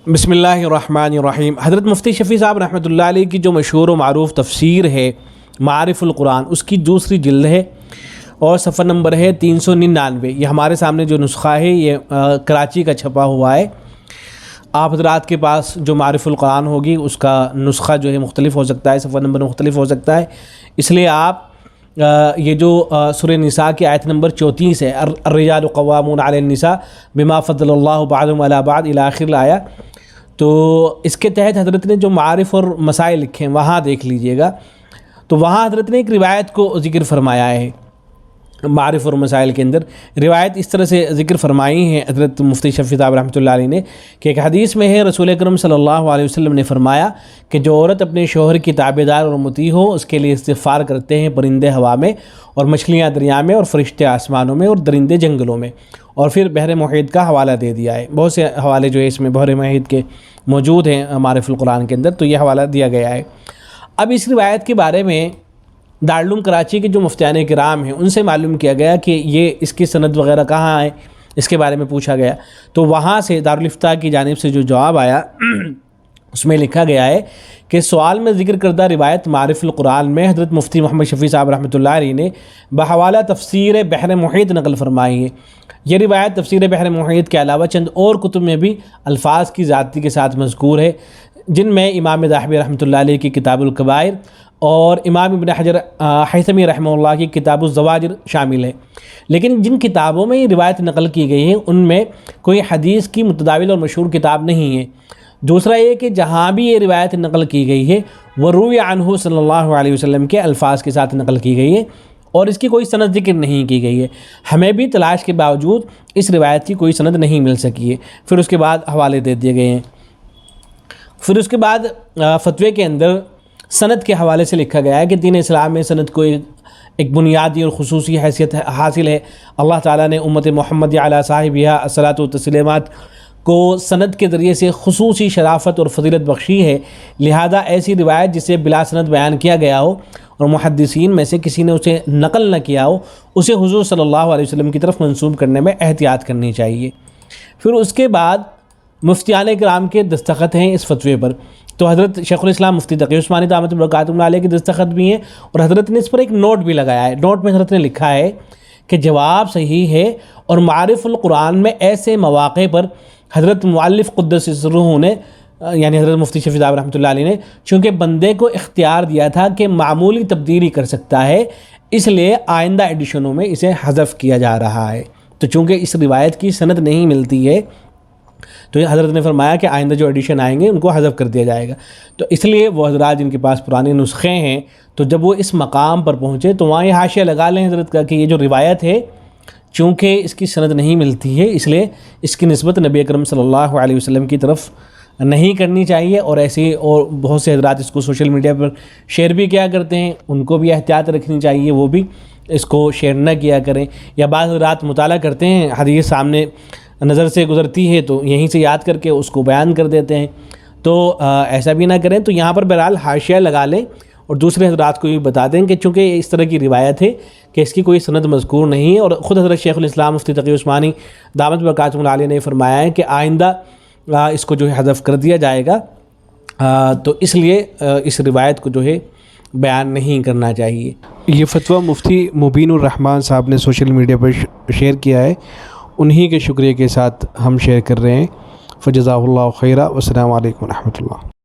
بسم اللہ الرحمن الرحیم۔ حضرت مفتی شفیع صاحب رحمۃ اللہ علیہ کی جو مشہور و معروف تفسیر ہے معارف القرآن، اس کی دوسری جلد ہے اور صفحہ نمبر ہے 399۔ یہ ہمارے سامنے جو نسخہ ہے یہ کراچی کا چھپا ہوا ہے۔ آپ حضرات کے پاس جو معارف القرآن ہوگی اس کا نسخہ جو ہے مختلف ہو سکتا ہے، صفحہ نمبر مختلف ہو سکتا ہے، اس لیے آپ یہ جو سورہ نساء کی آیت نمبر 34 ہے، الرجال قوامون علی النساء بما فضل اللہ بعضهم علی بعض الی آخر الآیہ، تو اس کے تحت حضرت نے جو معارف اور مسائل لکھے ہیں وہاں دیکھ لیجئے گا۔ تو وہاں حضرت نے ایک روایت کو ذکر فرمایا ہے معارف اور مسائل کے اندر۔ روایت اس طرح سے ذکر فرمائی ہے حضرت مفتی شفیع صاحب رحمۃ اللہ علیہ نے کہ ایک حدیث میں ہے، رسول اکرم صلی اللہ علیہ وسلم نے فرمایا کہ جو عورت اپنے شوہر کی تابعدار اور مطیع ہو، اس کے لیے استغفار کرتے ہیں پرندے ہوا میں اور مچھلیاں دریا میں اور فرشتے آسمانوں میں اور درندے جنگلوں میں۔ اور پھر بحر محیط کا حوالہ دے دیا ہے۔ بہت سے حوالے جو ہے اس میں بحر محیط کے موجود ہیں معارف القرآن کے اندر، تو یہ حوالہ دیا گیا ہے۔ اب اس روایت کے بارے میں دارالعلوم کراچی کے جو مفتیان کرام ہیں ان سے معلوم کیا گیا کہ یہ اس کی سند وغیرہ کہاں ہے، اس کے بارے میں پوچھا گیا، تو وہاں سے دارالافتاء کی جانب سے جو جواب آیا اس میں لکھا گیا ہے کہ سوال میں ذکر کردہ روایت معارف القرآن میں حضرت مفتی محمد شفیع صاحب رحمۃ اللہ علیہ نے بحوالہ تفسیر بحر محیط نقل فرمائی ہے۔ یہ روایت تفسیر بحر محیط کے علاوہ چند اور کتب میں بھی الفاظ کی زیادتی کے ساتھ مذکور ہے، جن میں امام ذاہبی رحمۃ اللہ علیہ کی کتاب الکبائر اور امام ابن حجر حیثمی رحمہ اللہ کی کتاب الزواجر شامل ہے۔ لیکن جن کتابوں میں یہ روایت نقل کی گئی ہیں ان میں کوئی حدیث کی متداول اور مشہور کتاب نہیں ہے۔ دوسرا یہ کہ جہاں بھی یہ روایت نقل کی گئی ہے وہ روی عنہ صلی اللہ علیہ وسلم کے الفاظ کے ساتھ نقل کی گئی ہے اور اس کی کوئی سند ذکر نہیں کی گئی ہے۔ ہمیں بھی تلاش کے باوجود اس روایت کی کوئی سند نہیں مل سکی ہے۔ پھر اس کے بعد حوالے دے دیے گئے ہیں۔ پھر اس کے بعد فتوے کے اندر سند کے حوالے سے لکھا گیا ہے کہ دین اسلام میں سند کو ایک بنیادی اور خصوصی حیثیت حاصل ہے۔ اللہ تعالیٰ نے امت محمد علی صاحبہا الصلاۃ والتسلیمات کو سند کے ذریعے سے خصوصی شرافت اور فضیلت بخشی ہے، لہذا ایسی روایت جسے بلا سند بیان کیا گیا ہو اور محدثین میں سے کسی نے اسے نقل نہ کیا ہو، اسے حضور صلی اللہ علیہ وسلم کی طرف منسوب کرنے میں احتیاط کرنی چاہیے۔ پھر اس کے بعد مفتیان کرام کے دستخط ہیں اس فتوے پر، تو حضرت شیخ الاسلام مفتی تقی عثمانی دامت برکاتہ علیہ کے دستخط بھی ہیں اور حضرت نے اس پر ایک نوٹ بھی لگایا ہے۔ نوٹ میں حضرت نے لکھا ہے کہ جواب صحیح ہے اور معارف القرآن میں ایسے مواقع پر حضرت مؤلف قدس سرہ نے یعنی حضرت مفتی شفیع صاحب رحمۃ اللہ علیہ نے چونکہ بندے کو اختیار دیا تھا کہ معمولی تبدیلی کر سکتا ہے، اس لیے آئندہ ایڈیشنوں میں اسے حذف کیا جا رہا ہے۔ تو چونکہ اس روایت کی سند نہیں ملتی ہے تو یہ حضرت نے فرمایا کہ آئندہ جو ایڈیشن آئیں گے ان کو حذف کر دیا جائے گا۔ تو اس لیے وہ حضرات جن کے پاس پرانے نسخے ہیں تو جب وہ اس مقام پر پہنچے تو وہاں یہ حاشیہ لگا لیں حضرت کا کہ یہ جو روایت ہے چونکہ اس کی سند نہیں ملتی ہے اس لیے اس کی نسبت نبی اکرم صلی اللہ علیہ وسلم کی طرف نہیں کرنی چاہیے، اور ایسے اور بہت سے حضرات اس کو سوشل میڈیا پر شیئر بھی کیا کرتے ہیں، ان کو بھی احتیاط رکھنی چاہیے، وہ بھی اس کو شیئر نہ کیا کریں۔ یا بعض حضرات مطالعہ کرتے ہیں، حدیث سامنے نظر سے گزرتی ہے تو یہیں سے یاد کر کے اس کو بیان کر دیتے ہیں، تو ایسا بھی نہ کریں۔ تو یہاں پر بہرحال حاشیہ لگا لیں اور دوسرے حضرات کو بھی بتا دیں کہ چونکہ اس طرح کی روایت ہے کہ اس کی کوئی سند مذکور نہیں ہے، اور خود حضرت شیخ الاسلام مفتی تقی عثمانی دامت برکاتہ علیہ نے فرمایا ہے کہ آئندہ اس کو جو ہے حذف کر دیا جائے گا، تو اس لیے اس روایت کو جو ہے بیان نہیں کرنا چاہیے۔ یہ فتویٰ مفتی مبین الرحمان صاحب نے سوشل میڈیا پر شیئر کیا ہے، انہی کے شکریہ کے ساتھ ہم شیئر کر رہے ہیں۔ فجزاہ اللہ خیرہ، والسلام علیکم ورحمۃ اللہ۔